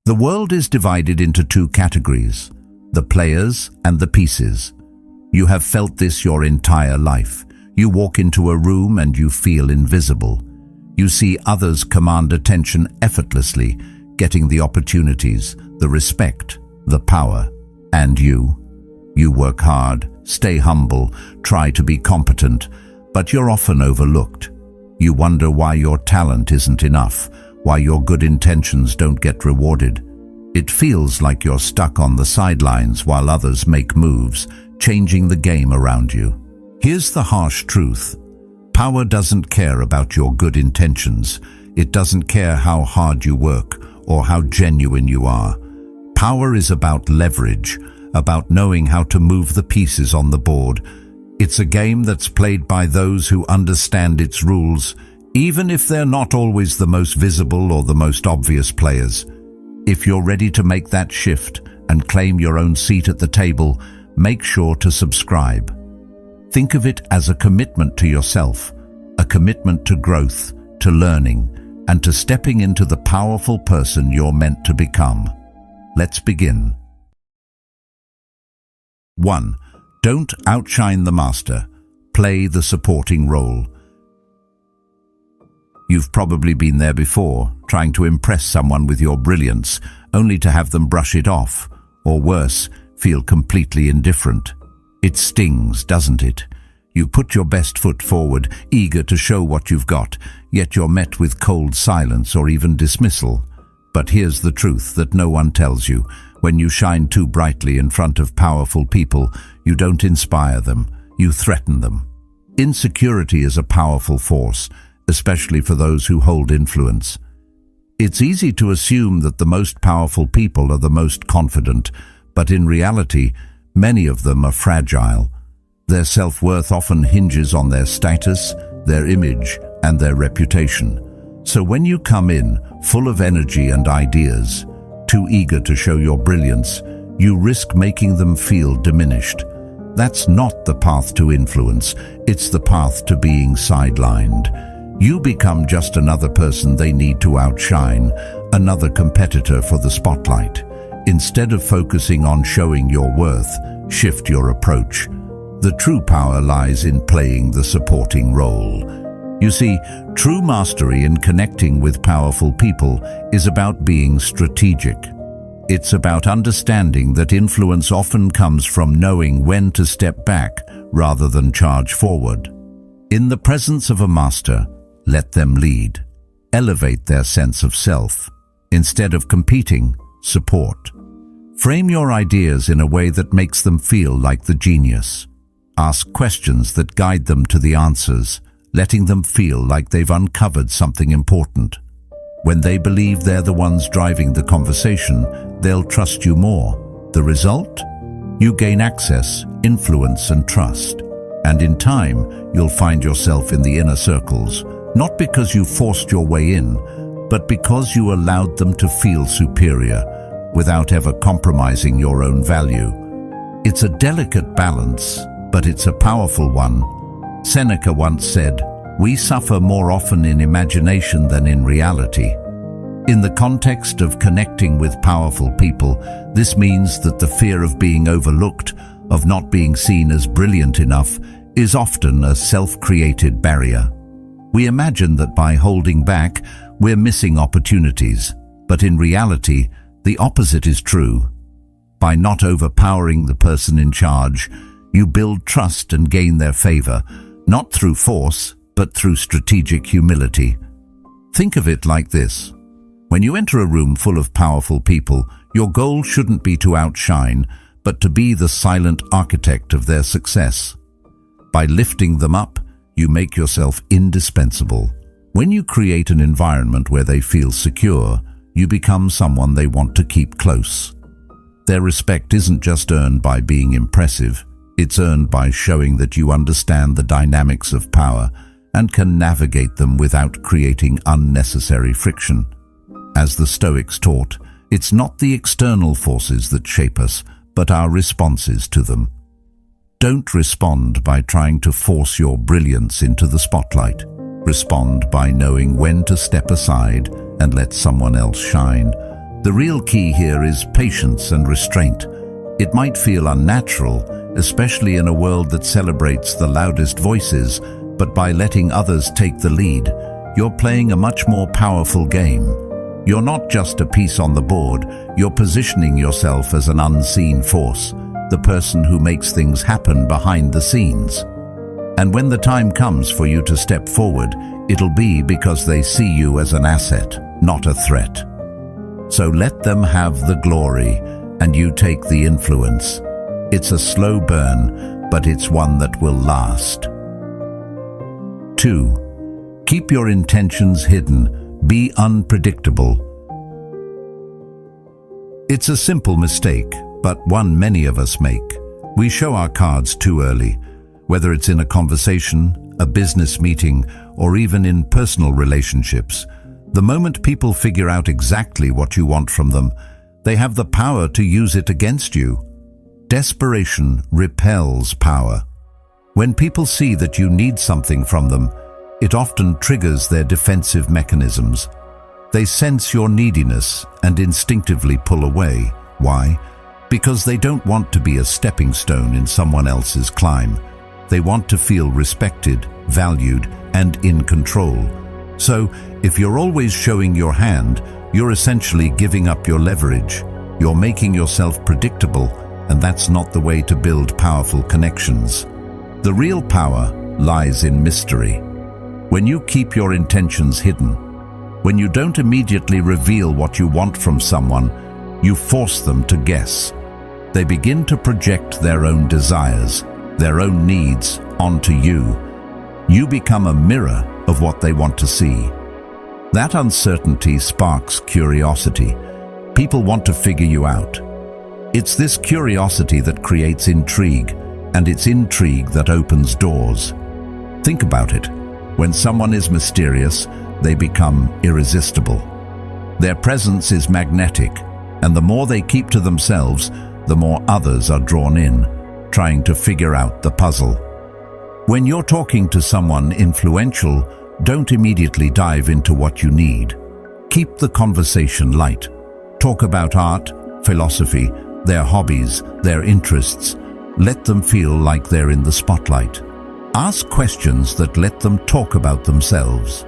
The world is divided into two categories: the players and the pieces. You have felt this your entire life. You walk into a room and you feel invisible. You see others command attention effortlessly, getting the opportunities, the respect, the power. And you work hard, stay humble, try to be competent, but you're often overlooked. You wonder why your talent isn't enough, why your good intentions don't get rewarded. It feels like you're stuck on the sidelines while others make moves, changing the game around you. Here's the harsh truth. Power doesn't care about your good intentions. It doesn't care how hard you work or how genuine you are. Power is about leverage, about knowing how to move the pieces on the board. It's a game that's played by those who understand its rules, even if they're not always the most visible or the most obvious players. If you're ready to make that shift and claim your own seat at the table, make sure to subscribe. Think of it as a commitment to yourself, a commitment to growth, to learning, and to stepping into the powerful person you're meant to become. Let's begin. 1. Don't outshine the master. Play the supporting role. You've probably been there before, trying to impress someone with your brilliance, only to have them brush it off, or worse, feel completely indifferent. It stings, doesn't it? You put your best foot forward, eager to show what you've got, yet you're met with cold silence or even dismissal. But here's the truth that no one tells you. When you shine too brightly in front of powerful people, you don't inspire them, you threaten them. Insecurity is a powerful force, especially for those who hold influence. It's easy to assume that the most powerful people are the most confident, but in reality, many of them are fragile. Their self-worth often hinges on their status, their image, and their reputation. So when you come in, full of energy and ideas, too eager to show your brilliance, you risk making them feel diminished. That's not the path to influence, it's the path to being sidelined. You become just another person they need to outshine, another competitor for the spotlight. Instead of focusing on showing your worth, shift your approach. The true power lies in playing the supporting role. You see, true mastery in connecting with powerful people is about being strategic. It's about understanding that influence often comes from knowing when to step back rather than charge forward. In the presence of a master, let them lead. Elevate their sense of self. Instead of competing, support. Frame your ideas in a way that makes them feel like the genius. Ask questions that guide them to the answers, letting them feel like they've uncovered something important. When they believe they're the ones driving the conversation, they'll trust you more. The result? You gain access, influence, and trust. And in time, you'll find yourself in the inner circles, not because you forced your way in, but because you allowed them to feel superior, without ever compromising your own value. It's a delicate balance, but it's a powerful one. Seneca once said, "We suffer more often in imagination than in reality." In the context of connecting with powerful people, this means that the fear of being overlooked, of not being seen as brilliant enough, is often a self-created barrier. We imagine that by holding back, we're missing opportunities, but in reality, the opposite is true. By not overpowering the person in charge, you build trust and gain their favor, not through force, but through strategic humility. Think of it like this. When you enter a room full of powerful people, your goal shouldn't be to outshine, but to be the silent architect of their success. By lifting them up, you make yourself indispensable. When you create an environment where they feel secure, you become someone they want to keep close. Their respect isn't just earned by being impressive, it's earned by showing that you understand the dynamics of power and can navigate them without creating unnecessary friction. As the Stoics taught, it's not the external forces that shape us, but our responses to them. Don't respond by trying to force your brilliance into the spotlight. Respond by knowing when to step aside and let someone else shine. The real key here is patience and restraint. It might feel unnatural, especially in a world that celebrates the loudest voices, but by letting others take the lead, you're playing a much more powerful game. You're not just a piece on the board, you're positioning yourself as an unseen force, the person who makes things happen behind the scenes. And when the time comes for you to step forward, it'll be because they see you as an asset, not a threat. So let them have the glory, and you take the influence. It's a slow burn, but it's one that will last. 2. Keep your intentions hidden. Be unpredictable. It's a simple mistake, but one many of us make. We show our cards too early, whether it's in a conversation, a business meeting, or even in personal relationships. The moment people figure out exactly what you want from them, they have the power to use it against you. Desperation repels power. When people see that you need something from them, it often triggers their defensive mechanisms. They sense your neediness and instinctively pull away. Why? Because they don't want to be a stepping stone in someone else's climb. They want to feel respected, valued, and in control. So, if you're always showing your hand, you're essentially giving up your leverage. You're making yourself predictable, and that's not the way to build powerful connections. The real power lies in mystery. When you keep your intentions hidden, when you don't immediately reveal what you want from someone, you force them to guess. They begin to project their own desires, their own needs onto you. You become a mirror of what they want to see. That uncertainty sparks curiosity. People want to figure you out. It's this curiosity that creates intrigue, and it's intrigue that opens doors. Think about it. When someone is mysterious, they become irresistible. Their presence is magnetic, and the more they keep to themselves, the more others are drawn in, trying to figure out the puzzle. When you're talking to someone influential, don't immediately dive into what you need. Keep the conversation light. Talk about art, philosophy, their hobbies, their interests. Let them feel like they're in the spotlight. Ask questions that let them talk about themselves.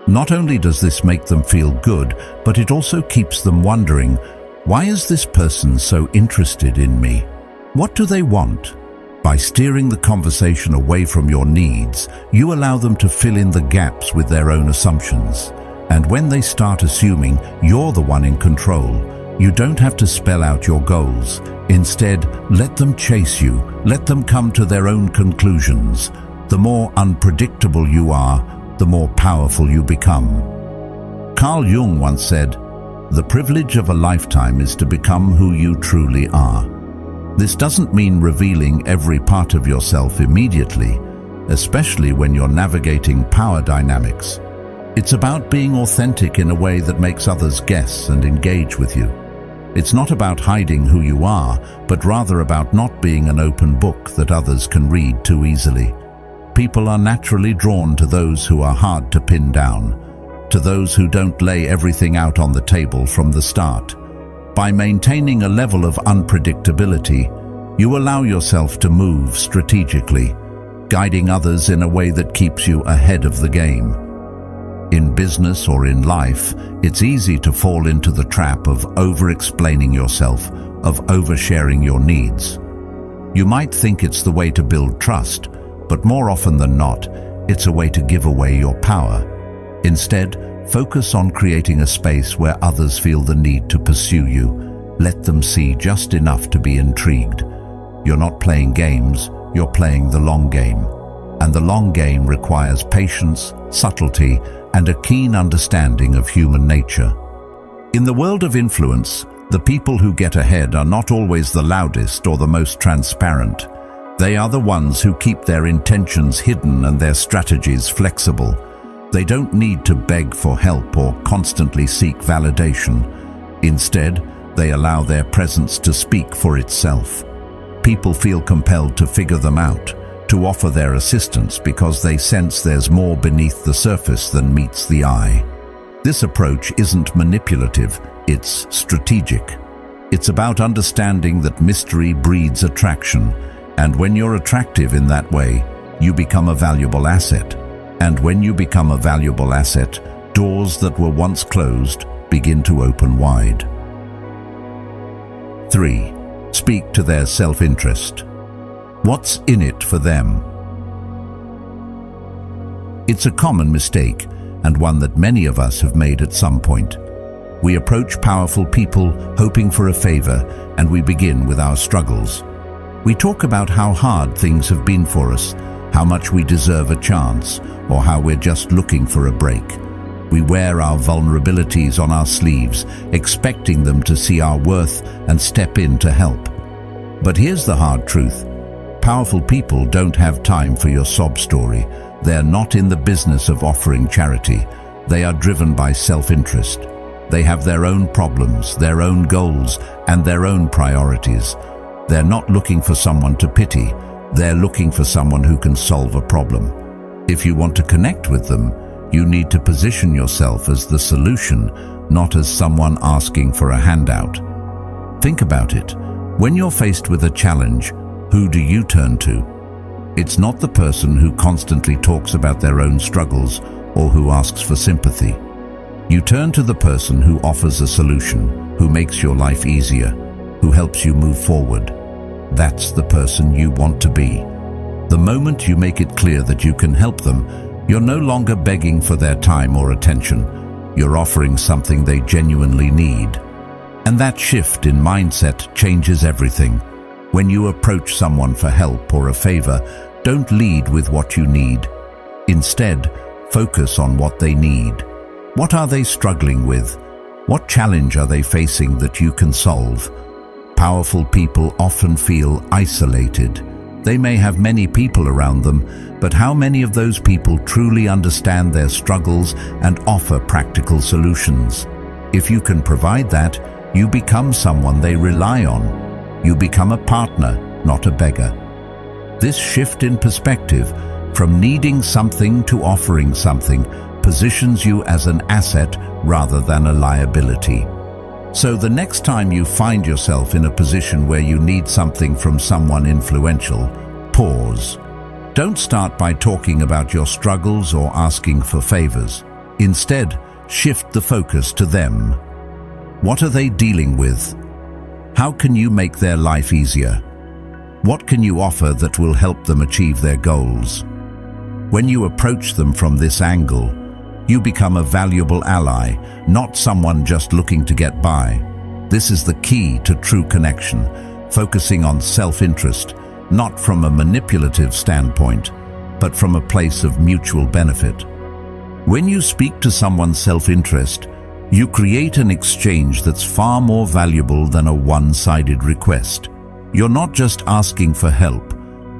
Not only does this make them feel good, but it also keeps them wondering, why is this person so interested in me? What do they want? By steering the conversation away from your needs, you allow them to fill in the gaps with their own assumptions. And when they start assuming you're the one in control, you don't have to spell out your goals. Instead, let them chase you. Let them come to their own conclusions. The more unpredictable you are, the more powerful you become. Carl Jung once said, "The privilege of a lifetime is to become who you truly are." This doesn't mean revealing every part of yourself immediately, especially when you're navigating power dynamics. It's about being authentic in a way that makes others guess and engage with you. It's not about hiding who you are, but rather about not being an open book that others can read too easily. People are naturally drawn to those who are hard to pin down, to those who don't lay everything out on the table from the start. By maintaining a level of unpredictability, you allow yourself to move strategically, guiding others in a way that keeps you ahead of the game. In business or in life, it's easy to fall into the trap of over-explaining yourself, of oversharing your needs. You might think it's the way to build trust, but more often than not, it's a way to give away your power. Instead, focus on creating a space where others feel the need to pursue you. Let them see just enough to be intrigued. You're not playing games, you're playing the long game. And the long game requires patience, subtlety, and a keen understanding of human nature. In the world of influence, the people who get ahead are not always the loudest or the most transparent. They are the ones who keep their intentions hidden and their strategies flexible. They don't need to beg for help or constantly seek validation. Instead, they allow their presence to speak for itself. People feel compelled to figure them out, to offer their assistance because they sense there's more beneath the surface than meets the eye. This approach isn't manipulative, it's strategic. It's about understanding that mystery breeds attraction, and when you're attractive in that way, you become a valuable asset. And when you become a valuable asset, doors that were once closed begin to open wide. 3. Speak to their self-interest. What's in it for them? It's a common mistake, and one that many of us have made at some point. We approach powerful people hoping for a favor, and we begin with our struggles. We talk about how hard things have been for us, how much we deserve a chance, or how we're just looking for a break. We wear our vulnerabilities on our sleeves, expecting them to see our worth and step in to help. But here's the hard truth. Powerful people don't have time for your sob story. They're not in the business of offering charity. They are driven by self-interest. They have their own problems, their own goals, and their own priorities. They're not looking for someone to pity. They're looking for someone who can solve a problem. If you want to connect with them, you need to position yourself as the solution, not as someone asking for a handout. Think about it. When you're faced with a challenge, who do you turn to? It's not the person who constantly talks about their own struggles or who asks for sympathy. You turn to the person who offers a solution, who makes your life easier, who helps you move forward. That's the person you want to be. The moment you make it clear that you can help them, you're no longer begging for their time or attention. You're offering something they genuinely need. And that shift in mindset changes everything. When you approach someone for help or a favor, don't lead with what you need. Instead, focus on what they need. What are they struggling with? What challenge are they facing that you can solve? Powerful people often feel isolated. They may have many people around them, but how many of those people truly understand their struggles and offer practical solutions? If you can provide that, you become someone they rely on. You become a partner, not a beggar. This shift in perspective, from needing something to offering something, positions you as an asset rather than a liability. So the next time you find yourself in a position where you need something from someone influential, pause. Don't start by talking about your struggles or asking for favors. Instead, shift the focus to them. What are they dealing with? How can you make their life easier? What can you offer that will help them achieve their goals? When you approach them from this angle, you become a valuable ally, not someone just looking to get by. This is the key to true connection, focusing on self-interest, not from a manipulative standpoint, but from a place of mutual benefit. When you speak to someone's self-interest, you create an exchange that's far more valuable than a one-sided request. You're not just asking for help,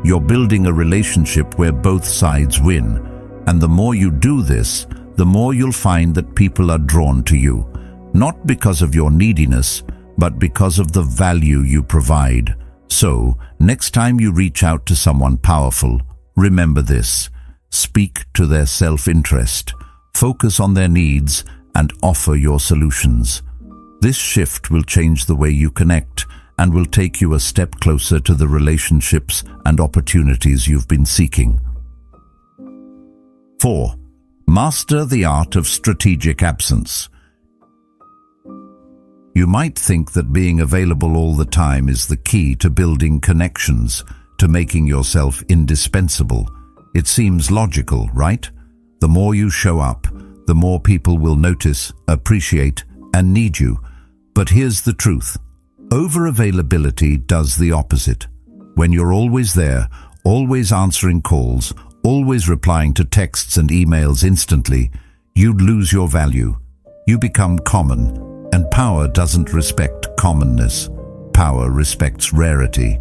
you're building a relationship where both sides win. And the more you do this, the more you'll find that people are drawn to you, not because of your neediness, but because of the value you provide. So, next time you reach out to someone powerful, remember this: speak to their self-interest, focus on their needs, and offer your solutions. This shift will change the way you connect and will take you a step closer to the relationships and opportunities you've been seeking. 4. Master the art of strategic absence. You might think that being available all the time is the key to building connections, to making yourself indispensable. It seems logical, right? The more you show up, the more people will notice, appreciate, and need you. But here's the truth. Over-availability does the opposite. When you're always there, always answering calls, always replying to texts and emails instantly, you'd lose your value. You become common, and power doesn't respect commonness. Power respects rarity.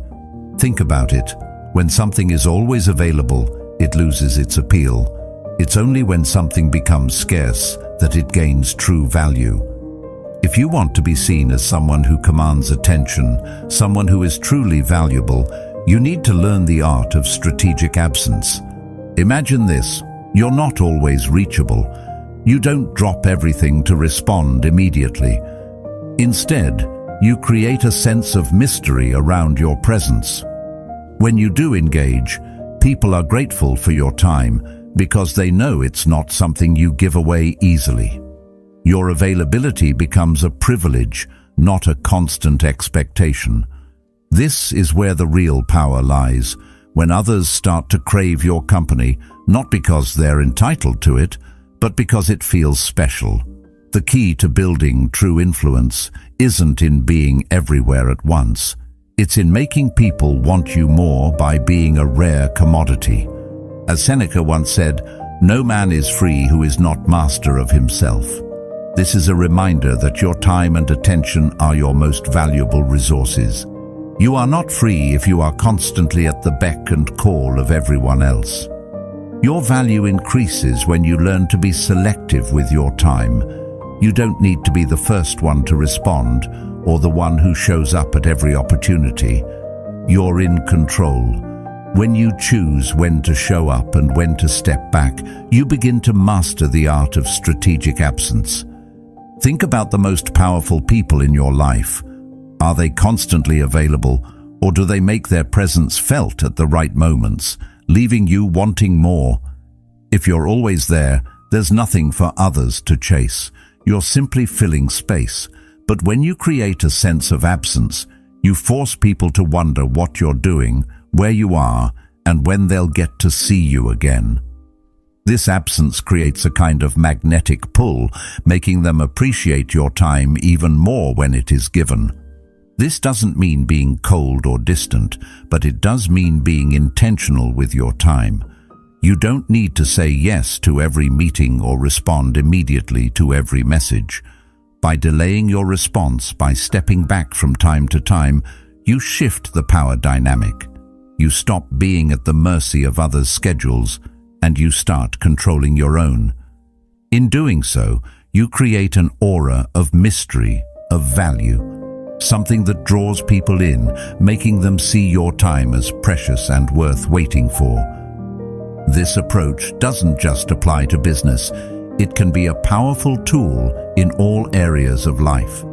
Think about it. When something is always available, it loses its appeal. It's only when something becomes scarce that it gains true value. If you want to be seen as someone who commands attention, someone who is truly valuable, you need to learn the art of strategic absence. Imagine this: you're not always reachable. You don't drop everything to respond immediately. Instead, you create a sense of mystery around your presence. When you do engage, people are grateful for your time because they know it's not something you give away easily. Your availability becomes a privilege, not a constant expectation. This is where the real power lies, when others start to crave your company, not because they're entitled to it, but because it feels special. The key to building true influence isn't in being everywhere at once. It's in making people want you more by being a rare commodity. As Seneca once said, "No man is free who is not master of himself." This is a reminder that your time and attention are your most valuable resources. You are not free if you are constantly at the beck and call of everyone else. Your value increases when you learn to be selective with your time. You don't need to be the first one to respond or the one who shows up at every opportunity. You're in control. When you choose when to show up and when to step back, you begin to master the art of strategic absence. Think about the most powerful people in your life. Are they constantly available, or do they make their presence felt at the right moments, leaving you wanting more? If you're always there, there's nothing for others to chase. You're simply filling space. But when you create a sense of absence, you force people to wonder what you're doing, where you are, and when they'll get to see you again. This absence creates a kind of magnetic pull, making them appreciate your time even more when it is given. This doesn't mean being cold or distant, but it does mean being intentional with your time. You don't need to say yes to every meeting or respond immediately to every message. By delaying your response, by stepping back from time to time, you shift the power dynamic. You stop being at the mercy of others' schedules, and you start controlling your own. In doing so, you create an aura of mystery, of value, something that draws people in, making them see your time as precious and worth waiting for. This approach doesn't just apply to business. It can be a powerful tool in all areas of life.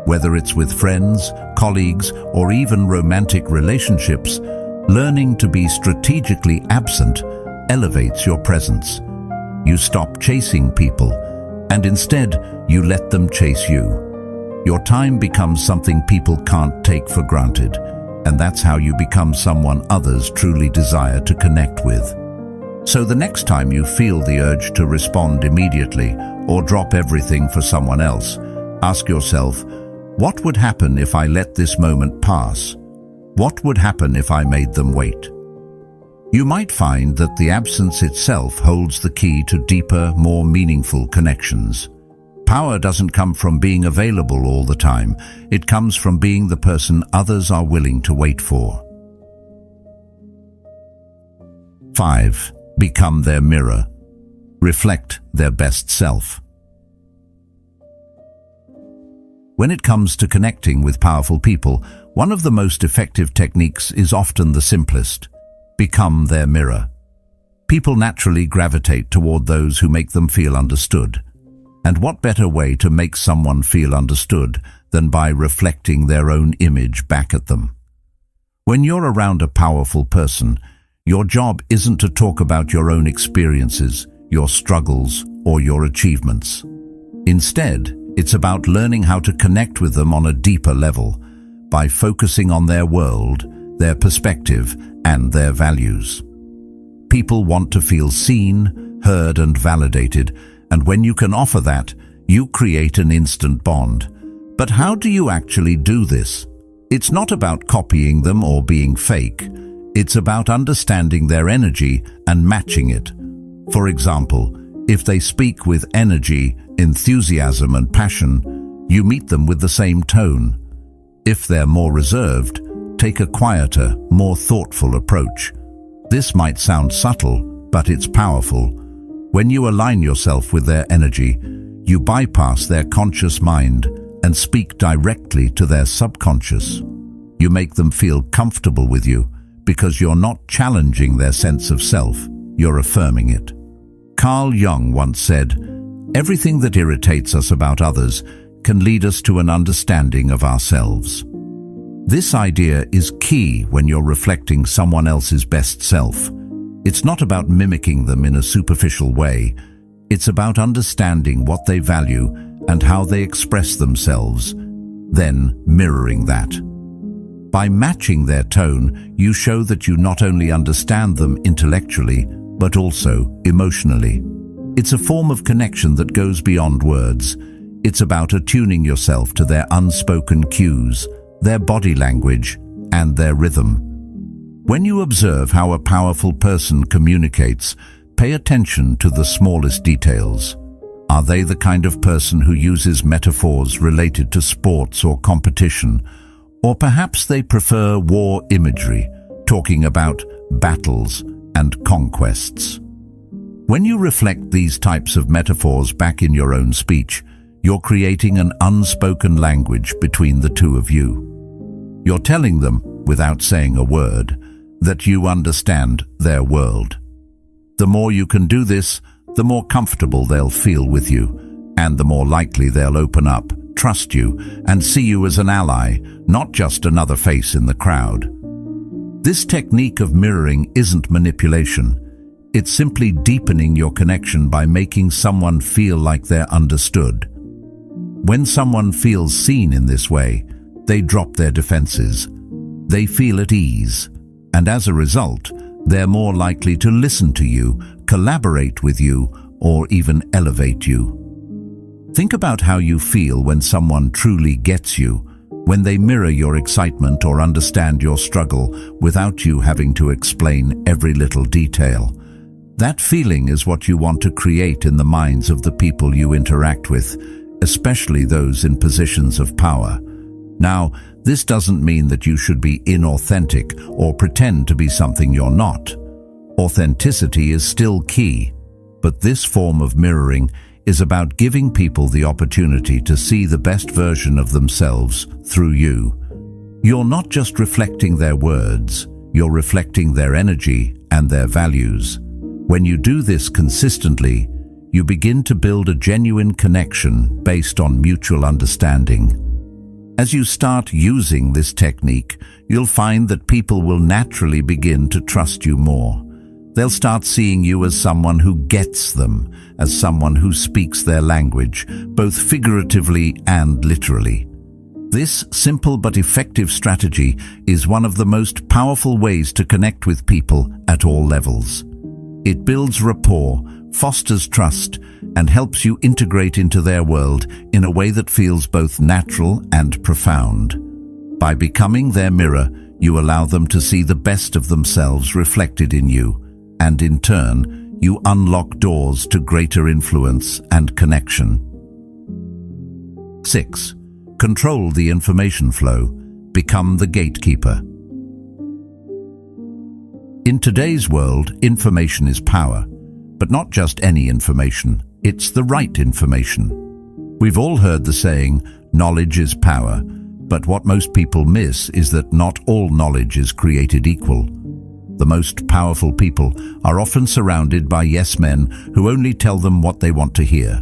Whether it's with friends, colleagues, or even romantic relationships, learning to be strategically absent elevates your presence. You stop chasing people, and instead you let them chase you. Your time becomes something people can't take for granted, and that's how you become someone others truly desire to connect with. So the next time you feel the urge to respond immediately or drop everything for someone else, ask yourself, what would happen if I let this moment pass? What would happen if I made them wait? You might find that the absence itself holds the key to deeper, more meaningful connections. Power doesn't come from being available all the time. It comes from being the person others are willing to wait for. 5. Become their mirror. Reflect their best self. When it comes to connecting with powerful people, one of the most effective techniques is often the simplest. Become their mirror. People naturally gravitate toward those who make them feel understood. And what better way to make someone feel understood than by reflecting their own image back at them? When you're around a powerful person, your job isn't to talk about your own experiences, your struggles, or your achievements. Instead, it's about learning how to connect with them on a deeper level by focusing on their world, their perspective, and their values. People want to feel seen, heard, and validated, and when you can offer that, you create an instant bond. But how do you actually do this? It's not about copying them or being fake. It's about understanding their energy and matching it. For example, if they speak with energy, enthusiasm, and passion, you meet them with the same tone. If they're more reserved, take a quieter, more thoughtful approach. This might sound subtle, but it's powerful. When you align yourself with their energy, you bypass their conscious mind and speak directly to their subconscious. You make them feel comfortable with you because you're not challenging their sense of self, you're affirming it. Carl Jung once said, Everything that irritates us about others can lead us to an understanding of ourselves. This idea is key when you're reflecting someone else's best self. It's not about mimicking them in a superficial way. It's about understanding what they value and how they express themselves, then mirroring that. By matching their tone, you show that you not only understand them intellectually, but also emotionally. It's a form of connection that goes beyond words. It's about attuning yourself to their unspoken cues, their body language, and their rhythm. When you observe how a powerful person communicates, pay attention to the smallest details. Are they the kind of person who uses metaphors related to sports or competition? Or perhaps they prefer war imagery, talking about battles and conquests. When you reflect these types of metaphors back in your own speech, you're creating an unspoken language between the two of you. You're telling them, without saying a word, that you understand their world. The more you can do this, the more comfortable they'll feel with you, and the more likely they'll open up, trust you, and see you as an ally, not just another face in the crowd. This technique of mirroring isn't manipulation. It's simply deepening your connection by making someone feel like they're understood. When someone feels seen in this way, they drop their defenses. They feel at ease, and as a result, they're more likely to listen to you, collaborate with you, or even elevate you. Think about how you feel when someone truly gets you, when they mirror your excitement or understand your struggle without you having to explain every little detail. That feeling is what you want to create in the minds of the people you interact with, especially those in positions of power. Now, this doesn't mean that you should be inauthentic or pretend to be something you're not. Authenticity is still key, but this form of mirroring is about giving people the opportunity to see the best version of themselves through you. You're not just reflecting their words, you're reflecting their energy and their values. When you do this consistently, you begin to build a genuine connection based on mutual understanding. As you start using this technique, you'll find that people will naturally begin to trust you more. They'll start seeing you as someone who gets them, as someone who speaks their language, both figuratively and literally. This simple but effective strategy is one of the most powerful ways to connect with people at all levels. It builds rapport, fosters trust, and helps you integrate into their world in a way that feels both natural and profound. By becoming their mirror, you allow them to see the best of themselves reflected in you, and in turn, you unlock doors to greater influence and connection. 6. Control the information flow. Become the gatekeeper. In today's world, information is power. But not just any information, it's the right information. We've all heard the saying, knowledge is power, but what most people miss is that not all knowledge is created equal. The most powerful people are often surrounded by yes men who only tell them what they want to hear.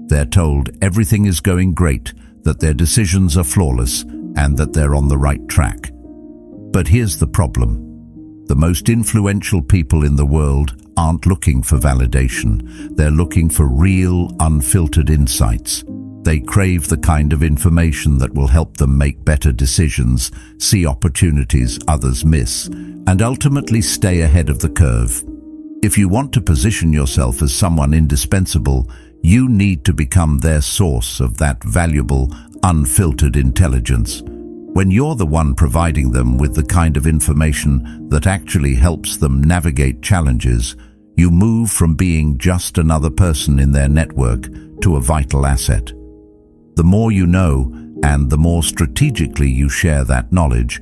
They're told everything is going great, that their decisions are flawless, and that they're on the right track. But here's the problem. The most influential people in the world aren't looking for validation. They're looking for real, unfiltered insights. They crave the kind of information that will help them make better decisions, see opportunities others miss, and ultimately stay ahead of the curve. If you want to position yourself as someone indispensable, you need to become their source of that valuable, unfiltered intelligence. When you're the one providing them with the kind of information that actually helps them navigate challenges, you move from being just another person in their network to a vital asset. The more you know, and the more strategically you share that knowledge,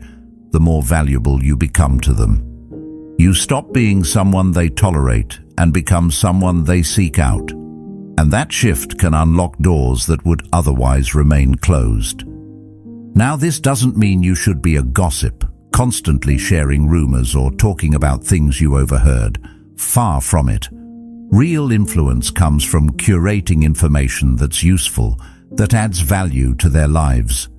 the more valuable you become to them. You stop being someone they tolerate and become someone they seek out. And that shift can unlock doors that would otherwise remain closed. Now, this doesn't mean you should be a gossip, constantly sharing rumors or talking about things you overheard. Far from it. Real influence comes from curating information that's useful, that adds value to their lives.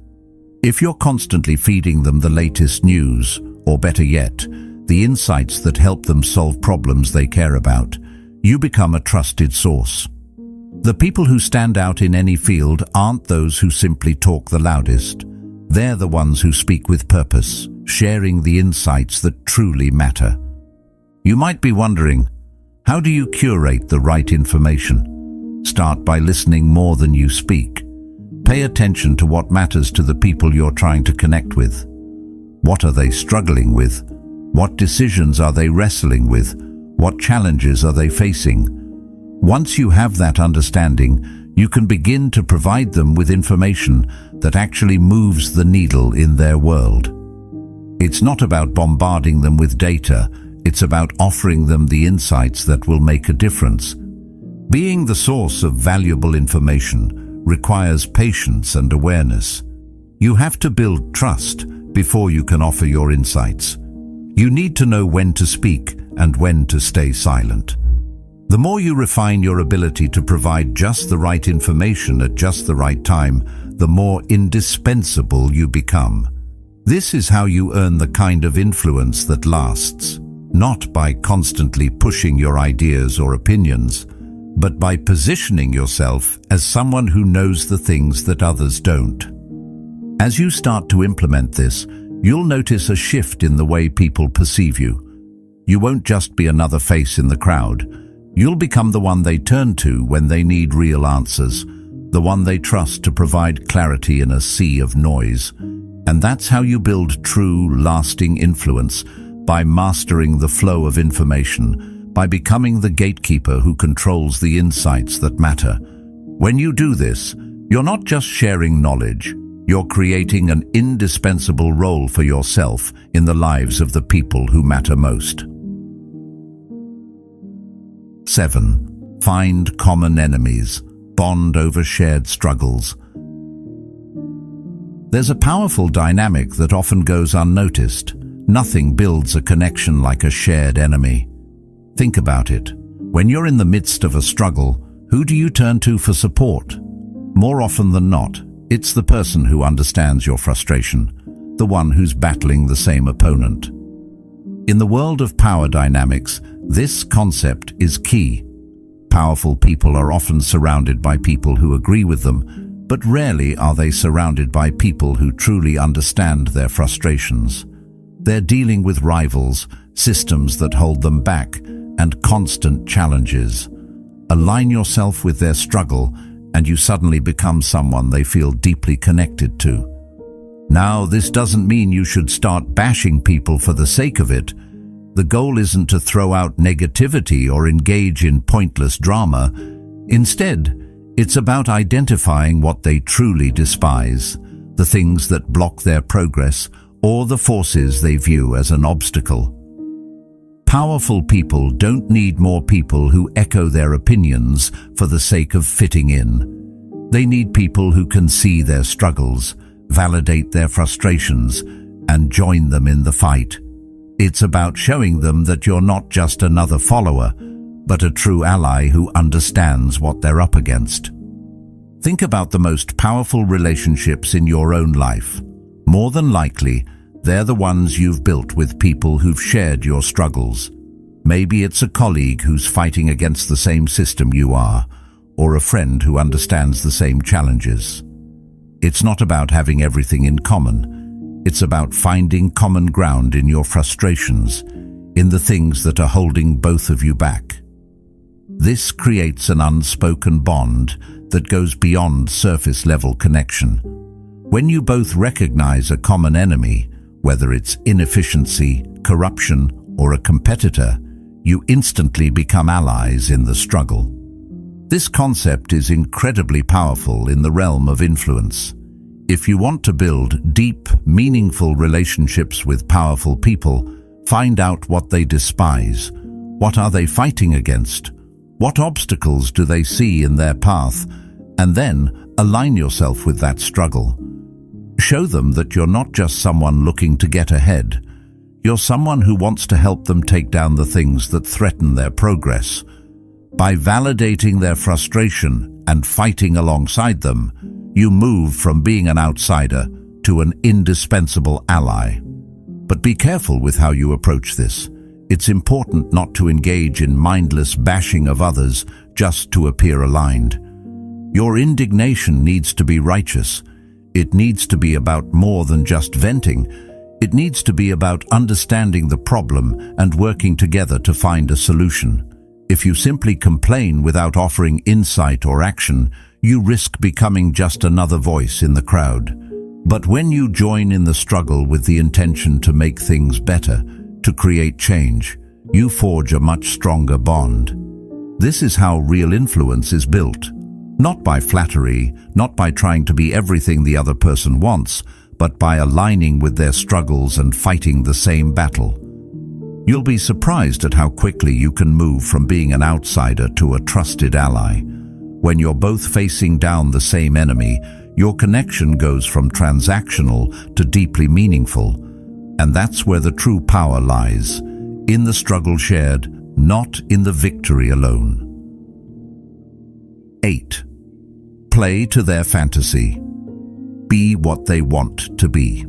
If you're constantly feeding them the latest news, or better yet, the insights that help them solve problems they care about, you become a trusted source. The people who stand out in any field aren't those who simply talk the loudest. They're the ones who speak with purpose, sharing the insights that truly matter. You might be wondering, how do you curate the right information? Start by listening more than you speak. Pay attention to what matters to the people you're trying to connect with. What are they struggling with? What decisions are they wrestling with? What challenges are they facing? Once you have that understanding, you can begin to provide them with information that actually moves the needle in their world. It's not about bombarding them with data, it's about offering them the insights that will make a difference. Being the source of valuable information requires patience and awareness. You have to build trust before you can offer your insights. You need to know when to speak and when to stay silent. The more you refine your ability to provide just the right information at just the right time, the more indispensable you become. This is how you earn the kind of influence that lasts, not by constantly pushing your ideas or opinions, but by positioning yourself as someone who knows the things that others don't. As you start to implement this, you'll notice a shift in the way people perceive you. You won't just be another face in the crowd. You'll become the one they turn to when they need real answers, the one they trust to provide clarity in a sea of noise. And that's how you build true, lasting influence, by mastering the flow of information, by becoming the gatekeeper who controls the insights that matter. When you do this, you're not just sharing knowledge, you're creating an indispensable role for yourself in the lives of the people who matter most. 7. Find common enemies. Bond over shared struggles. There's a powerful dynamic that often goes unnoticed. Nothing builds a connection like a shared enemy. Think about it. When you're in the midst of a struggle, who do you turn to for support? More often than not, it's the person who understands your frustration, the one who's battling the same opponent. In the world of power dynamics, this concept is key. Powerful people are often surrounded by people who agree with them, but rarely are they surrounded by people who truly understand their frustrations. They're dealing with rivals, systems that hold them back, and constant challenges. Align yourself with their struggle, and you suddenly become someone they feel deeply connected to. Now, this doesn't mean you should start bashing people for the sake of it. The goal isn't to throw out negativity or engage in pointless drama. Instead, it's about identifying what they truly despise, the things that block their progress, or the forces they view as an obstacle. Powerful people don't need more people who echo their opinions for the sake of fitting in. They need people who can see their struggles, validate their frustrations, and join them in the fight. It's about showing them that you're not just another follower, but a true ally who understands what they're up against. Think about the most powerful relationships in your own life. More than likely, they're the ones you've built with people who've shared your struggles. Maybe it's a colleague who's fighting against the same system you are, or a friend who understands the same challenges. It's not about having everything in common. It's about finding common ground in your frustrations, in the things that are holding both of you back. This creates an unspoken bond that goes beyond surface-level connection. When you both recognize a common enemy, whether it's inefficiency, corruption, or a competitor, you instantly become allies in the struggle. This concept is incredibly powerful in the realm of influence. If you want to build deep, meaningful relationships with powerful people, find out what they despise. What are they fighting against? What obstacles do they see in their path? And then align yourself with that struggle. Show them that you're not just someone looking to get ahead. You're someone who wants to help them take down the things that threaten their progress. By validating their frustration and fighting alongside them, you move from being an outsider to an indispensable ally. But be careful with how you approach this. It's important not to engage in mindless bashing of others just to appear aligned. Your indignation needs to be righteous. It needs to be about more than just venting. It needs to be about understanding the problem and working together to find a solution. If you simply complain without offering insight or action, you risk becoming just another voice in the crowd. But when you join in the struggle with the intention to make things better, to create change, you forge a much stronger bond. This is how real influence is built. Not by flattery, not by trying to be everything the other person wants, but by aligning with their struggles and fighting the same battle. You'll be surprised at how quickly you can move from being an outsider to a trusted ally. When you're both facing down the same enemy, your connection goes from transactional to deeply meaningful. And that's where the true power lies, in the struggle shared, not in the victory alone. 8. Play to their fantasy. Be what they want to be.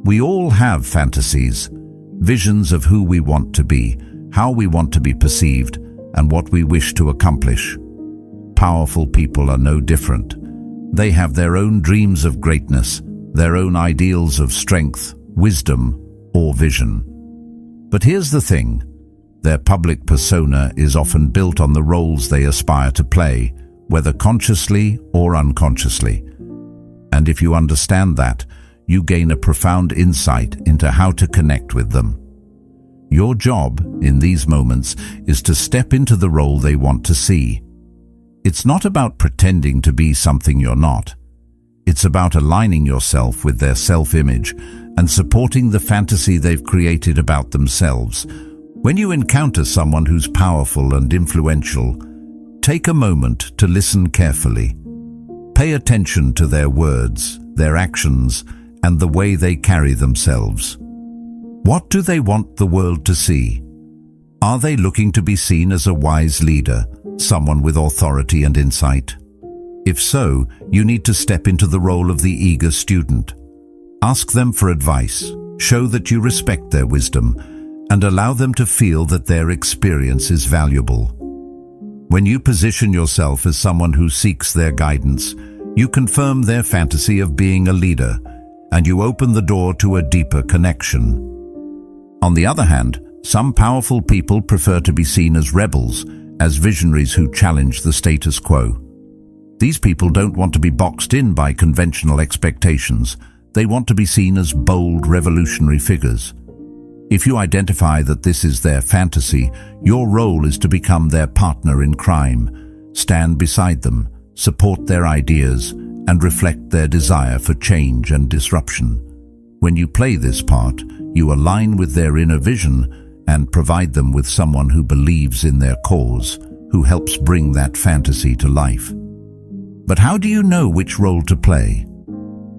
We all have fantasies, visions of who we want to be, how we want to be perceived, and what we wish to accomplish. Powerful people are no different. They have their own dreams of greatness, their own ideals of strength, wisdom, or vision. But here's the thing, their public persona is often built on the roles they aspire to play, whether consciously or unconsciously. And if you understand that, you gain a profound insight into how to connect with them. Your job, in these moments, is to step into the role they want to see. It's not about pretending to be something you're not. It's about aligning yourself with their self-image and supporting the fantasy they've created about themselves. When you encounter someone who's powerful and influential, take a moment to listen carefully. Pay attention to their words, their actions, and the way they carry themselves. What do they want the world to see? Are they looking to be seen as a wise leader, someone with authority and insight? If so, you need to step into the role of the eager student. Ask them for advice, show that you respect their wisdom, and allow them to feel that their experience is valuable. When you position yourself as someone who seeks their guidance, you confirm their fantasy of being a leader, and you open the door to a deeper connection. On the other hand, some powerful people prefer to be seen as rebels, as visionaries who challenge the status quo. These people don't want to be boxed in by conventional expectations. They want to be seen as bold, revolutionary figures. If you identify that this is their fantasy, your role is to become their partner in crime. Stand beside them, support their ideas, and reflect their desire for change and disruption. When you play this part, you align with their inner vision and provide them with someone who believes in their cause, who helps bring that fantasy to life. But how do you know which role to play?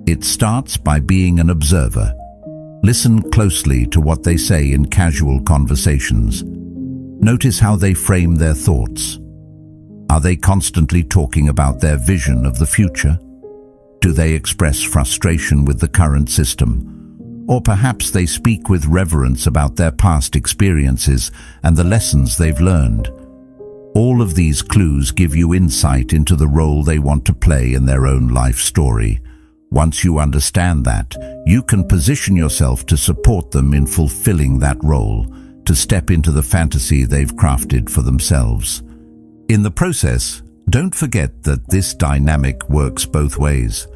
It starts by being an observer. Listen closely to what they say in casual conversations. Notice how they frame their thoughts. Are they constantly talking about their vision of the future? Do they express frustration with the current system? Or perhaps they speak with reverence about their past experiences and the lessons they've learned. All of these clues give you insight into the role they want to play in their own life story. Once you understand that, you can position yourself to support them in fulfilling that role, to step into the fantasy they've crafted for themselves. In the process, don't forget that this dynamic works both ways.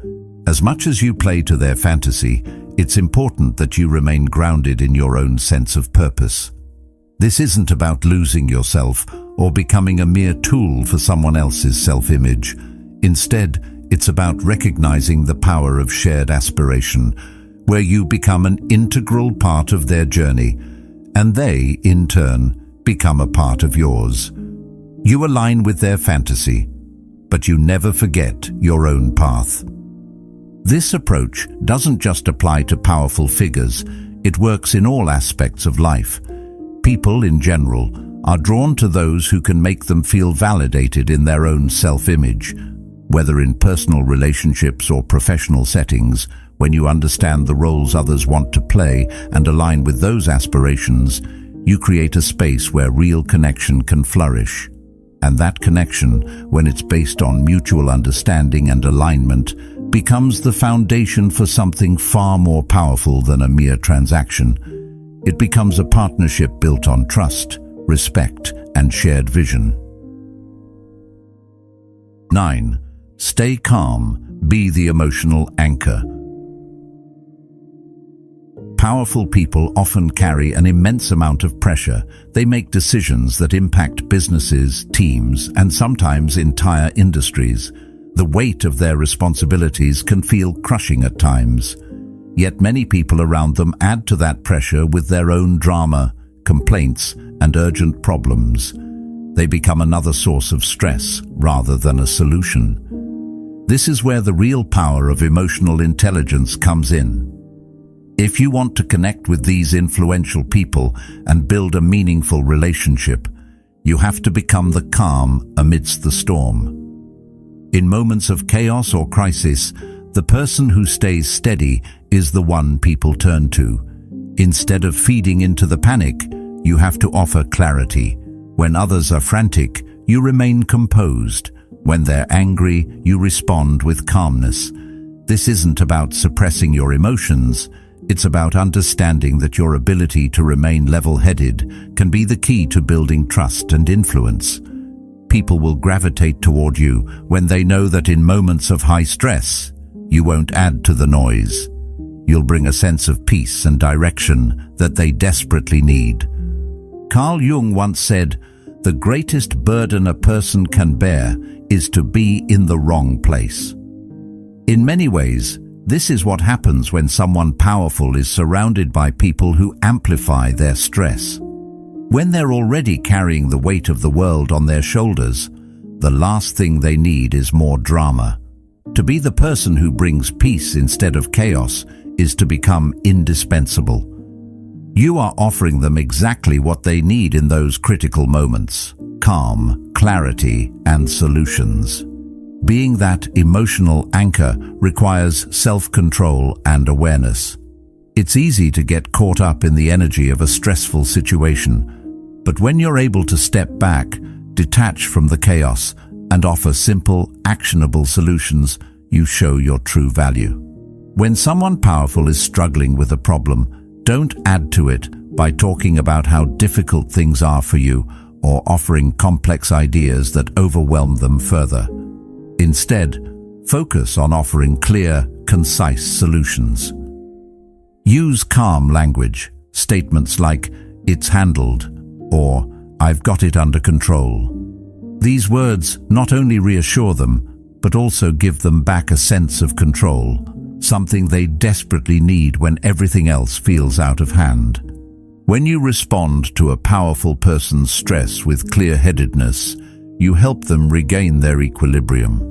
As much as you play to their fantasy, it's important that you remain grounded in your own sense of purpose. This isn't about losing yourself or becoming a mere tool for someone else's self-image. Instead, it's about recognizing the power of shared aspiration, where you become an integral part of their journey, and they, in turn, become a part of yours. You align with their fantasy, but you never forget your own path. This approach doesn't just apply to powerful figures, it works in all aspects of life. People, in general, are drawn to those who can make them feel validated in their own self-image. Whether in personal relationships or professional settings, when you understand the roles others want to play and align with those aspirations, you create a space where real connection can flourish. And that connection, when it's based on mutual understanding and alignment, becomes the foundation for something far more powerful than a mere transaction. It becomes a partnership built on trust, respect, and shared vision. 9. Stay calm. Be the emotional anchor. Powerful people often carry an immense amount of pressure. They make decisions that impact businesses, teams, and sometimes entire industries. The weight of their responsibilities can feel crushing at times. Yet many people around them add to that pressure with their own drama, complaints, and urgent problems. They become another source of stress rather than a solution. This is where the real power of emotional intelligence comes in. If you want to connect with these influential people and build a meaningful relationship, you have to become the calm amidst the storm. In moments of chaos or crisis, the person who stays steady is the one people turn to. Instead of feeding into the panic, you have to offer clarity. When others are frantic, you remain composed. When they're angry, you respond with calmness. This isn't about suppressing your emotions. It's about understanding that your ability to remain level-headed can be the key to building trust and influence. People will gravitate toward you when they know that in moments of high stress, you won't add to the noise. You'll bring a sense of peace and direction that they desperately need. Carl Jung once said, "The greatest burden a person can bear is to be in the wrong place." In many ways, this is what happens when someone powerful is surrounded by people who amplify their stress. When they're already carrying the weight of the world on their shoulders, the last thing they need is more drama. To be the person who brings peace instead of chaos is to become indispensable. You are offering them exactly what they need in those critical moments: calm, clarity, and solutions. Being that emotional anchor requires self-control and awareness. It's easy to get caught up in the energy of a stressful situation, but when you're able to step back, detach from the chaos, and offer simple, actionable solutions, you show your true value. When someone powerful is struggling with a problem, don't add to it by talking about how difficult things are for you or offering complex ideas that overwhelm them further. Instead, focus on offering clear, concise solutions. Use calm language, statements like, "It's handled," or "I've got it under control." These words not only reassure them, but also give them back a sense of control, something they desperately need when everything else feels out of hand. When you respond to a powerful person's stress with clear-headedness, you help them regain their equilibrium.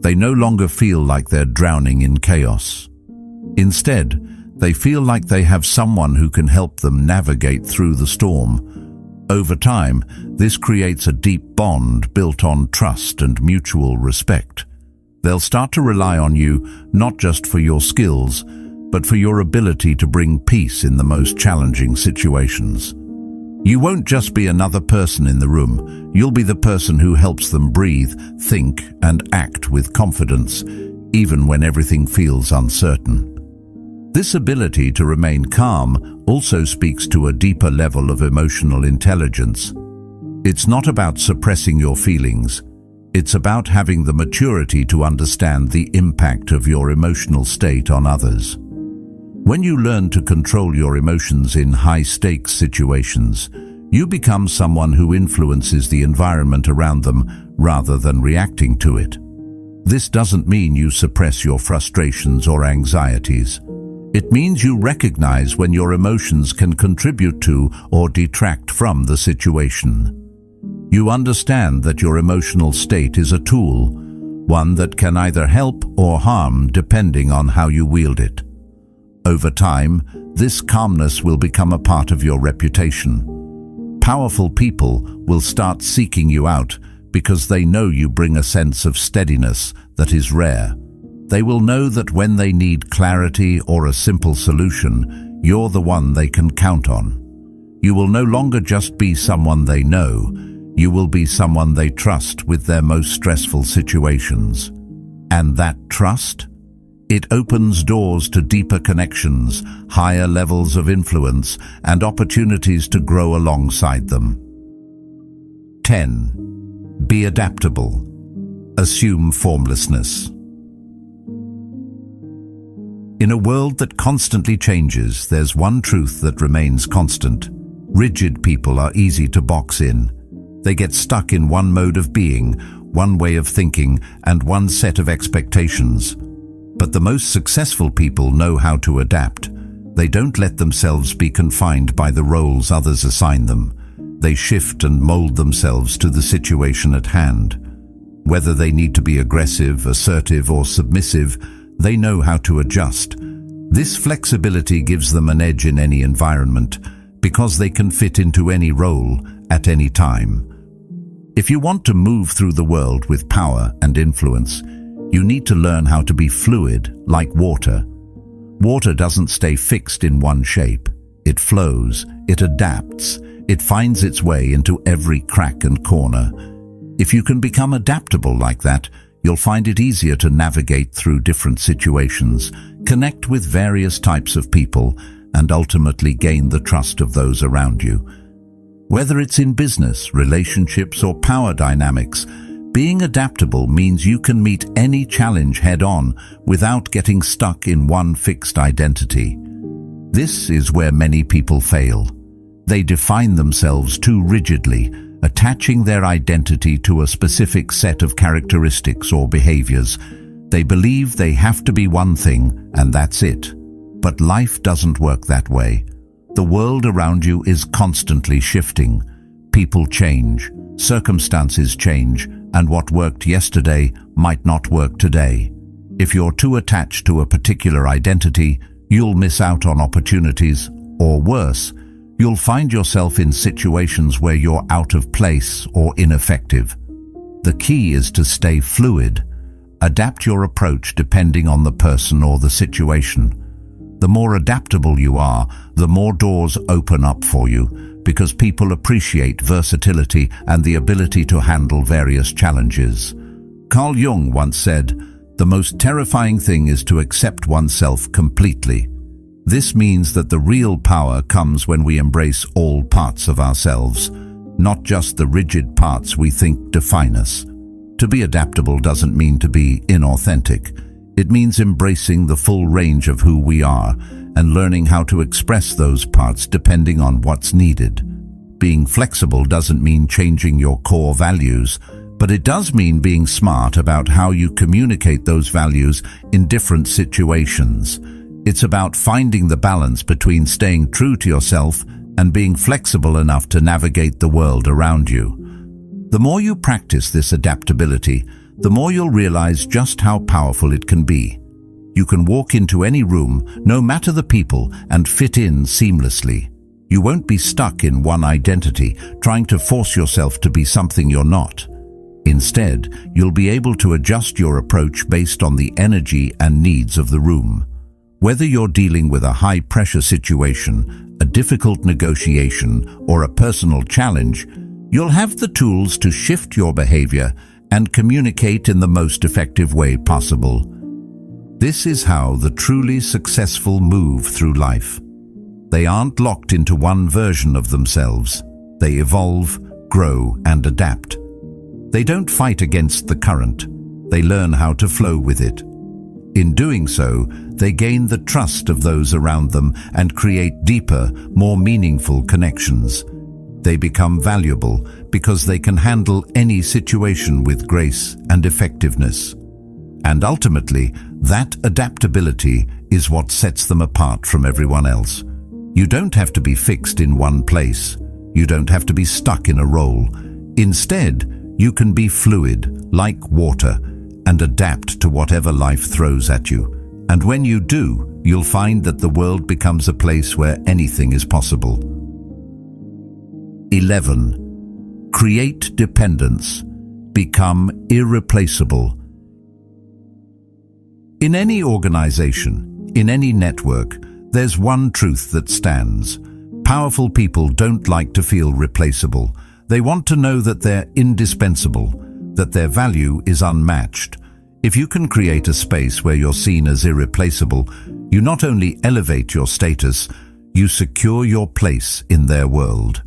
They no longer feel like they're drowning in chaos. Instead, they feel like they have someone who can help them navigate through the storm. Over time, this creates a deep bond built on trust and mutual respect. They'll start to rely on you not just for your skills, but for your ability to bring peace in the most challenging situations. You won't just be another person in the room, you'll be the person who helps them breathe, think, and act with confidence, even when everything feels uncertain. This ability to remain calm also speaks to a deeper level of emotional intelligence. It's not about suppressing your feelings. It's about having the maturity to understand the impact of your emotional state on others. When you learn to control your emotions in high-stakes situations, you become someone who influences the environment around them rather than reacting to it. This doesn't mean you suppress your frustrations or anxieties. It means you recognize when your emotions can contribute to or detract from the situation. You understand that your emotional state is a tool, one that can either help or harm depending on how you wield it. Over time, this calmness will become a part of your reputation. Powerful people will start seeking you out because they know you bring a sense of steadiness that is rare. They will know that when they need clarity or a simple solution, you're the one they can count on. You will no longer just be someone they know, you will be someone they trust with their most stressful situations. And that trust? It opens doors to deeper connections, higher levels of influence, and opportunities to grow alongside them. 10. Be adaptable. Assume formlessness. In a world that constantly changes, there's one truth that remains constant. Rigid people are easy to box in. They get stuck in one mode of being, one way of thinking, and one set of expectations. But the most successful people know how to adapt. They don't let themselves be confined by the roles others assign them. They shift and mold themselves to the situation at hand. Whether they need to be aggressive, assertive, or submissive, they know how to adjust. This flexibility gives them an edge in any environment because they can fit into any role at any time. If you want to move through the world with power and influence, you need to learn how to be fluid, like water. Water doesn't stay fixed in one shape. It flows, it adapts, it finds its way into every crack and corner. If you can become adaptable like that, you'll find it easier to navigate through different situations, connect with various types of people, and ultimately gain the trust of those around you. Whether it's in business, relationships, or power dynamics, being adaptable means you can meet any challenge head-on without getting stuck in one fixed identity. This is where many people fail. They define themselves too rigidly, attaching their identity to a specific set of characteristics or behaviors. They believe they have to be one thing, and that's it. But life doesn't work that way. The world around you is constantly shifting. People change, circumstances change, and what worked yesterday might not work today. If you're too attached to a particular identity, you'll miss out on opportunities, or worse, you'll find yourself in situations where you're out of place or ineffective. The key is to stay fluid. Adapt your approach depending on the person or the situation. The more adaptable you are, the more doors open up for you, because people appreciate versatility and the ability to handle various challenges. Carl Jung once said, "The most terrifying thing is to accept oneself completely." This means that the real power comes when we embrace all parts of ourselves, not just the rigid parts we think define us. To be adaptable doesn't mean to be inauthentic. It means embracing the full range of who we are and learning how to express those parts depending on what's needed. Being flexible doesn't mean changing your core values, but it does mean being smart about how you communicate those values in different situations. It's about finding the balance between staying true to yourself and being flexible enough to navigate the world around you. The more you practice this adaptability, the more you'll realize just how powerful it can be. You can walk into any room, no matter the people, and fit in seamlessly. You won't be stuck in one identity, trying to force yourself to be something you're not. Instead, you'll be able to adjust your approach based on the energy and needs of the room. Whether you're dealing with a high-pressure situation, a difficult negotiation, or a personal challenge, you'll have the tools to shift your behavior and communicate in the most effective way possible. This is how the truly successful move through life. They aren't locked into one version of themselves. They evolve, grow, and adapt. They don't fight against the current. They learn how to flow with it. In doing so, they gain the trust of those around them and create deeper, more meaningful connections. They become valuable because they can handle any situation with grace and effectiveness. And ultimately, that adaptability is what sets them apart from everyone else. You don't have to be fixed in one place. You don't have to be stuck in a role. Instead, you can be fluid, like water, and adapt to whatever life throws at you. And when you do, you'll find that the world becomes a place where anything is possible. 11. Create dependence. Become irreplaceable. In any organization, in any network, there's one truth that stands. Powerful people don't like to feel replaceable. They want to know that they're indispensable, that their value is unmatched. If you can create a space where you're seen as irreplaceable, you not only elevate your status, you secure your place in their world.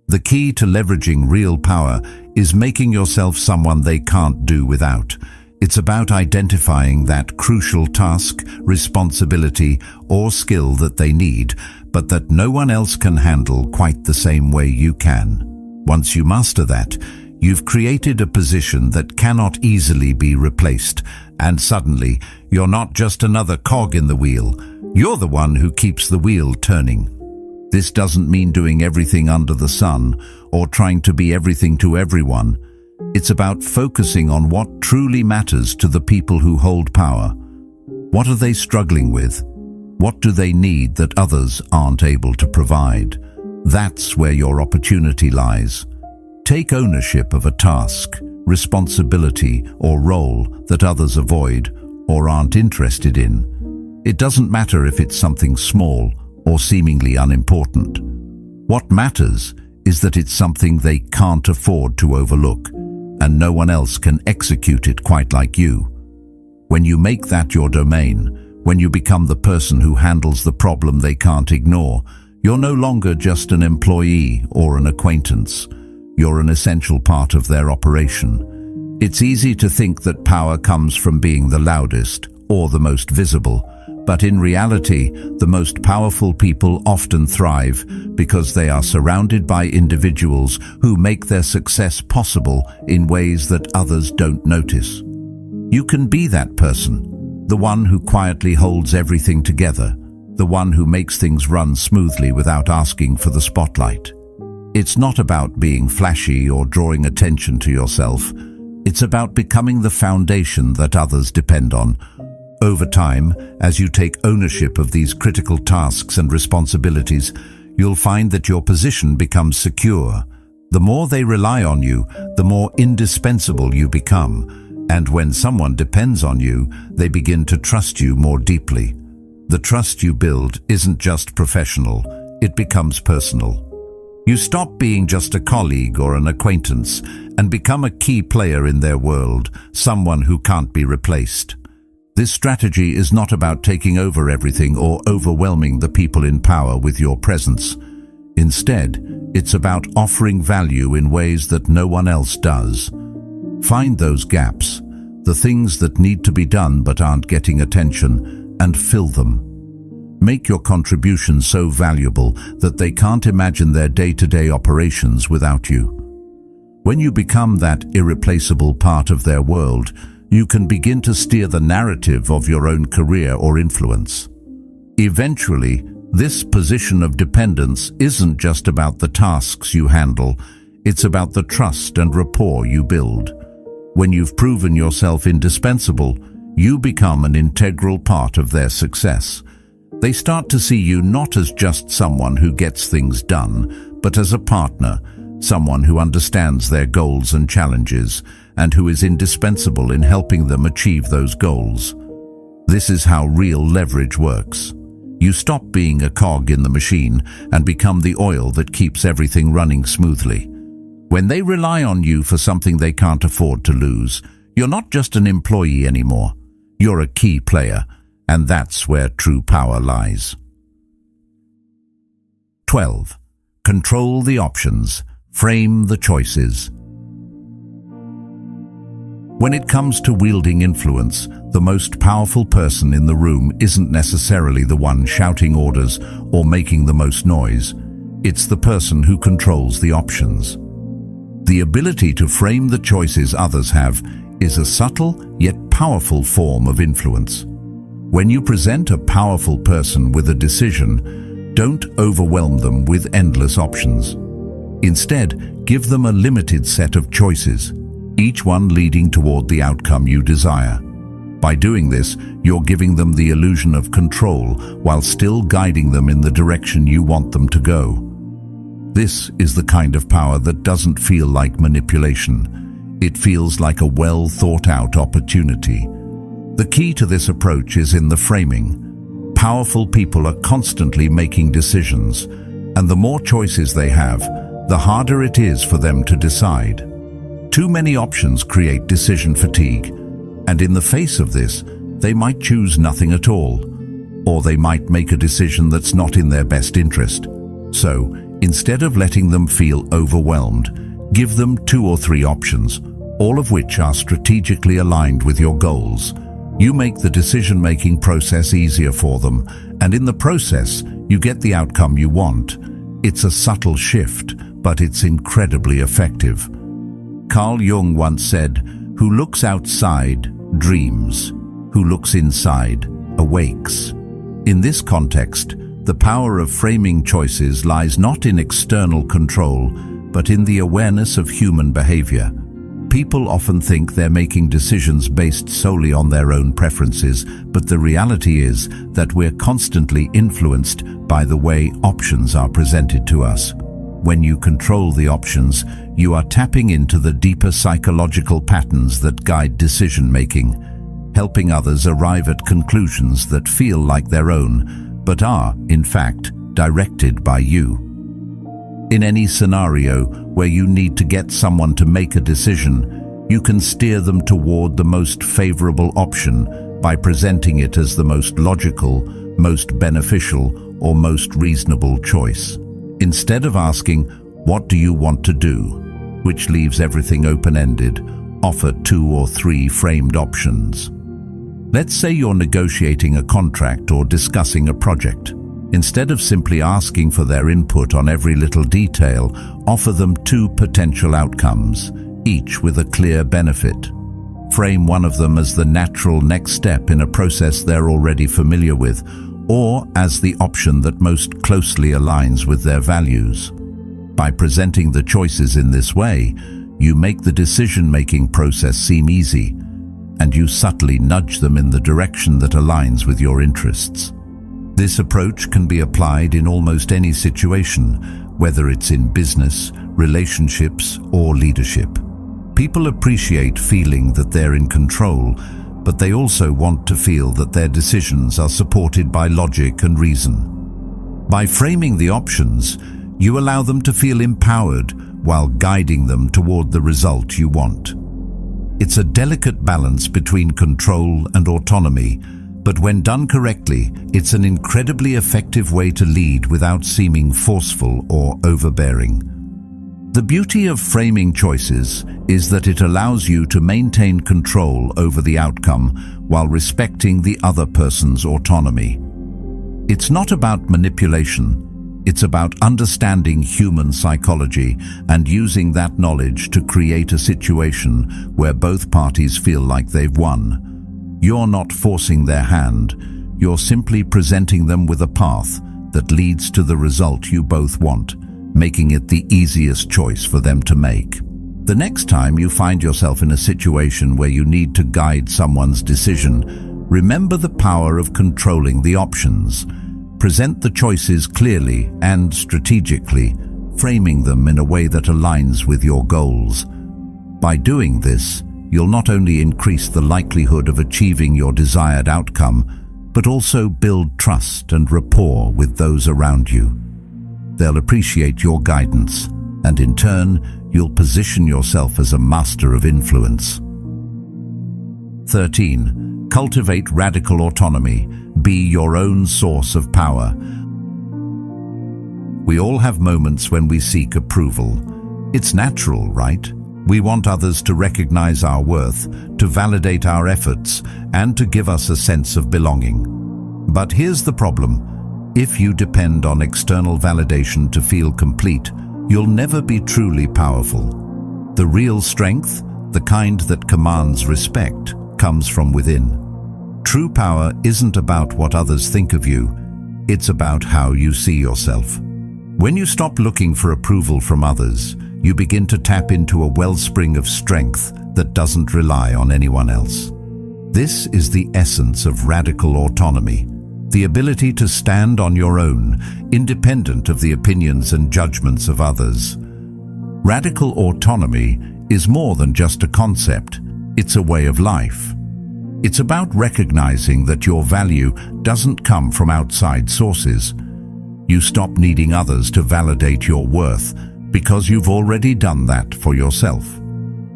The key to leveraging real power is making yourself someone they can't do without. It's about identifying that crucial task, responsibility, or skill that they need, but that no one else can handle quite the same way you can. Once you master that, you've created a position that cannot easily be replaced, and suddenly, you're not just another cog in the wheel. You're the one who keeps the wheel turning. This doesn't mean doing everything under the sun or trying to be everything to everyone. It's about focusing on what truly matters to the people who hold power. What are they struggling with? What do they need that others aren't able to provide? That's where your opportunity lies. Take ownership of a task, responsibility, or role that others avoid or aren't interested in. It doesn't matter if it's something small or seemingly unimportant. What matters is that it's something they can't afford to overlook, and no one else can execute it quite like you. When you make that your domain, when you become the person who handles the problem they can't ignore, you're no longer just an employee or an acquaintance. You're an essential part of their operation. It's easy to think that power comes from being the loudest or the most visible, but in reality, the most powerful people often thrive because they are surrounded by individuals who make their success possible in ways that others don't notice. You can be that person, the one who quietly holds everything together, the one who makes things run smoothly without asking for the spotlight. It's not about being flashy or drawing attention to yourself. It's about becoming the foundation that others depend on. Over time, as you take ownership of these critical tasks and responsibilities, you'll find that your position becomes secure. The more they rely on you, the more indispensable you become. And when someone depends on you, they begin to trust you more deeply. The trust you build isn't just professional, it becomes personal. You stop being just a colleague or an acquaintance and become a key player in their world, someone who can't be replaced. This strategy is not about taking over everything or overwhelming the people in power with your presence. Instead, it's about offering value in ways that no one else does. Find those gaps, the things that need to be done but aren't getting attention, and fill them. Make your contribution so valuable that they can't imagine their day-to-day operations without you. When you become that irreplaceable part of their world, you can begin to steer the narrative of your own career or influence. Eventually, this position of dependence isn't just about the tasks you handle, it's about the trust and rapport you build. When you've proven yourself indispensable, you become an integral part of their success. They start to see you not as just someone who gets things done, but as a partner, someone who understands their goals and challenges, and who is indispensable in helping them achieve those goals. This is how real leverage works. You stop being a cog in the machine and become the oil that keeps everything running smoothly. When they rely on you for something they can't afford to lose, you're not just an employee anymore. You're a key player, and that's where true power lies. 12. Control the options. Frame the choices. When it comes to wielding influence, the most powerful person in the room isn't necessarily the one shouting orders or making the most noise. It's the person who controls the options. The ability to frame the choices others have is a subtle yet powerful form of influence. When you present a powerful person with a decision, don't overwhelm them with endless options. Instead, give them a limited set of choices, each one leading toward the outcome you desire. By doing this, you're giving them the illusion of control while still guiding them in the direction you want them to go. This is the kind of power that doesn't feel like manipulation. It feels like a well-thought-out opportunity. The key to this approach is in the framing. Powerful people are constantly making decisions, and the more choices they have, the harder it is for them to decide. Too many options create decision fatigue, and in the face of this, they might choose nothing at all, or they might make a decision that's not in their best interest. So, instead of letting them feel overwhelmed, give them 2 or 3 options, all of which are strategically aligned with your goals. You make the decision-making process easier for them, and in the process, you get the outcome you want. It's a subtle shift, but it's incredibly effective. Carl Jung once said, "Who looks outside dreams, who looks inside awakes." In this context, the power of framing choices lies not in external control, but in the awareness of human behavior. People often think they're making decisions based solely on their own preferences, but the reality is that we're constantly influenced by the way options are presented to us. When you control the options, you are tapping into the deeper psychological patterns that guide decision-making, helping others arrive at conclusions that feel like their own, but are, in fact, directed by you. In any scenario where you need to get someone to make a decision, you can steer them toward the most favorable option by presenting it as the most logical, most beneficial, or most reasonable choice. Instead of asking, "What do you want to do?" which leaves everything open-ended, offer 2 or 3 framed options. Let's say you're negotiating a contract or discussing a project. Instead of simply asking for their input on every little detail, offer them 2 potential outcomes, each with a clear benefit. Frame one of them as the natural next step in a process they're already familiar with, or as the option that most closely aligns with their values. By presenting the choices in this way, you make the decision-making process seem easy, and you subtly nudge them in the direction that aligns with your interests. This approach can be applied in almost any situation, whether it's in business, relationships, or leadership. People appreciate feeling that they're in control, but they also want to feel that their decisions are supported by logic and reason. By framing the options, you allow them to feel empowered while guiding them toward the result you want. It's a delicate balance between control and autonomy, but when done correctly, it's an incredibly effective way to lead without seeming forceful or overbearing. The beauty of framing choices is that it allows you to maintain control over the outcome while respecting the other person's autonomy. It's not about manipulation. It's about understanding human psychology and using that knowledge to create a situation where both parties feel like they've won. You're not forcing their hand. You're simply presenting them with a path that leads to the result you both want, making it the easiest choice for them to make. The next time you find yourself in a situation where you need to guide someone's decision, remember the power of controlling the options. Present the choices clearly and strategically, framing them in a way that aligns with your goals. By doing this, you'll not only increase the likelihood of achieving your desired outcome, but also build trust and rapport with those around you. They'll appreciate your guidance, and in turn, you'll position yourself as a master of influence. 13. Cultivate radical autonomy. Be your own source of power. We all have moments when we seek approval. It's natural, right? We want others to recognize our worth, to validate our efforts, and to give us a sense of belonging. But here's the problem. If you depend on external validation to feel complete, you'll never be truly powerful. The real strength, the kind that commands respect, comes from within. True power isn't about what others think of you, it's about how you see yourself. When you stop looking for approval from others, you begin to tap into a wellspring of strength that doesn't rely on anyone else. This is the essence of radical autonomy, the ability to stand on your own, independent of the opinions and judgments of others. Radical autonomy is more than just a concept, it's a way of life. It's about recognizing that your value doesn't come from outside sources. You stop needing others to validate your worth because you've already done that for yourself.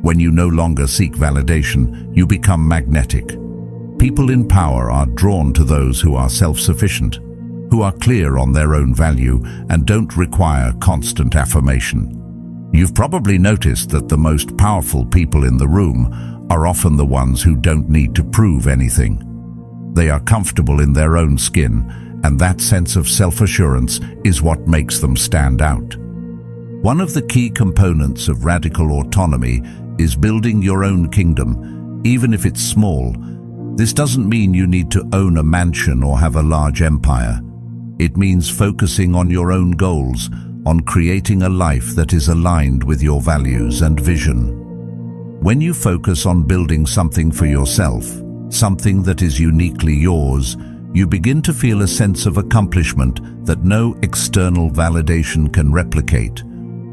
When you no longer seek validation, you become magnetic. People in power are drawn to those who are self-sufficient, who are clear on their own value and don't require constant affirmation. You've probably noticed that the most powerful people in the room are often the ones who don't need to prove anything. They are comfortable in their own skin, and that sense of self-assurance is what makes them stand out. One of the key components of radical autonomy is building your own kingdom, even if it's small. This doesn't mean you need to own a mansion or have a large empire. It means focusing on your own goals, on creating a life that is aligned with your values and vision. When you focus on building something for yourself, something that is uniquely yours, you begin to feel a sense of accomplishment that no external validation can replicate.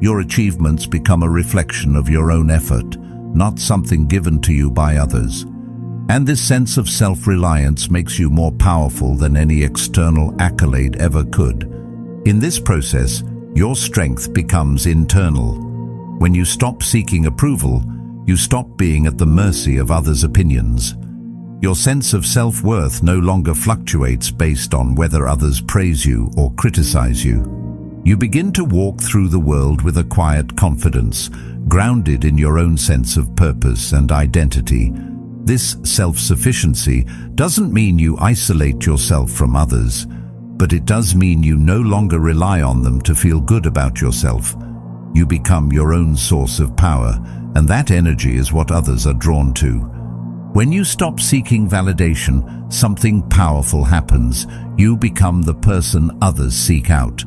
Your achievements become a reflection of your own effort, not something given to you by others. And this sense of self-reliance makes you more powerful than any external accolade ever could. In this process, your strength becomes internal. When you stop seeking approval, you stop being at the mercy of others' opinions. Your sense of self-worth no longer fluctuates based on whether others praise you or criticize you. You begin to walk through the world with a quiet confidence, grounded in your own sense of purpose and identity. This self-sufficiency doesn't mean you isolate yourself from others, but it does mean you no longer rely on them to feel good about yourself. You become your own source of power, and that energy is what others are drawn to. When you stop seeking validation, something powerful happens. You become the person others seek out.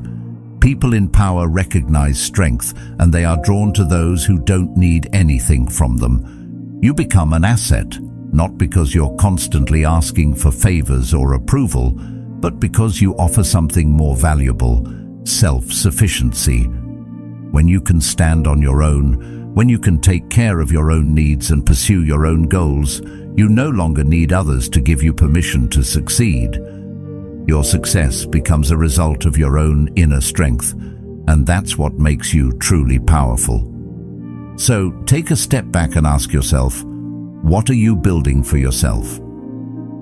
People in power recognize strength, and they are drawn to those who don't need anything from them. You become an asset, not because you're constantly asking for favors or approval, but because you offer something more valuable: self-sufficiency. When you can stand on your own, when you can take care of your own needs and pursue your own goals, you no longer need others to give you permission to succeed. Your success becomes a result of your own inner strength, and that's what makes you truly powerful. So take a step back and ask yourself, what are you building for yourself?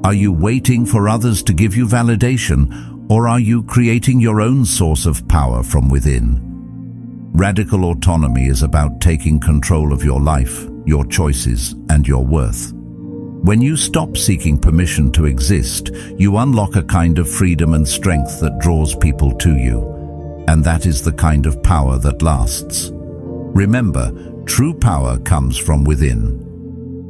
Are you waiting for others to give you validation, or are you creating your own source of power from within? Radical autonomy is about taking control of your life, your choices, and your worth. When you stop seeking permission to exist, you unlock a kind of freedom and strength that draws people to you. And that is the kind of power that lasts. Remember, true power comes from within.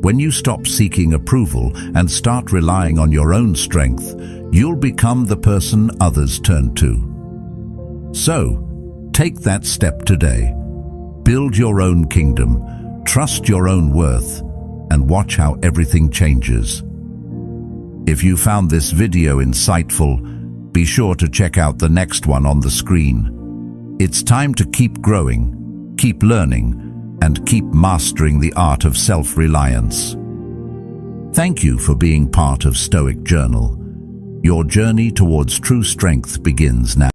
When you stop seeking approval and start relying on your own strength, you'll become the person others turn to. So, take that step today. Build your own kingdom, trust your own worth, and watch how everything changes. If you found this video insightful, be sure to check out the next one on the screen. It's time to keep growing, keep learning, and keep mastering the art of self-reliance. Thank you for being part of Stoic Journal. Your journey towards true strength begins now.